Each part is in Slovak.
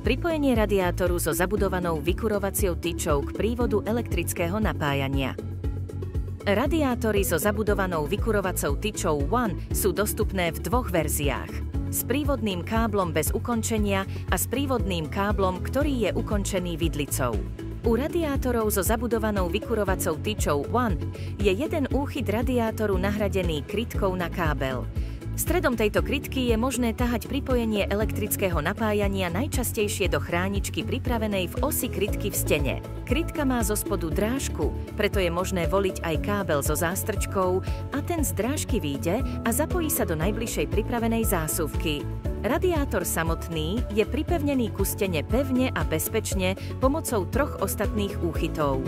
Pripojenie radiátoru so zabudovanou vykurovaciou tyčou k prívodu elektrického napájania. Radiátory so zabudovanou vykurovacou tyčou One sú dostupné v dvoch verziách. S prívodným káblom bez ukončenia a s prívodným káblom, ktorý je ukončený vidlicou. U radiátorov so zabudovanou vykurovacou tyčou One je jeden úchyt radiátoru nahradený krytkou na kábel. Stredom tejto krytky je možné tahať pripojenie elektrického napájania najčastejšie do chráničky pripravenej v osi krytky v stene. Krytka má zo spodu drážku, preto je možné voliť aj kábel so zástrčkou a ten z drážky vyjde a zapojí sa do najbližšej pripravenej zásuvky. Radiátor samotný je pripevnený ku stene pevne a bezpečne pomocou troch ostatných úchytov.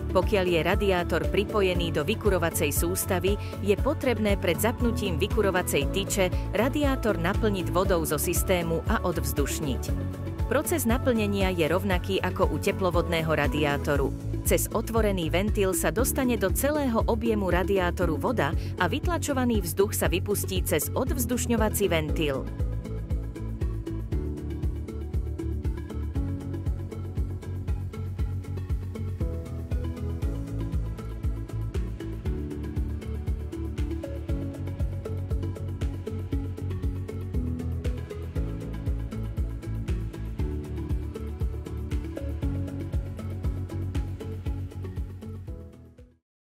Pokiaľ je radiátor pripojený do vykurovacej sústavy, je potrebné pred zapnutím vykurovacej tyče radiátor naplniť vodou zo systému a odvzdušniť. Proces naplnenia je rovnaký ako u teplovodného radiátoru. Cez otvorený ventil sa dostane do celého objemu radiátoru voda a vytlačovaný vzduch sa vypustí cez odvzdušňovací ventil.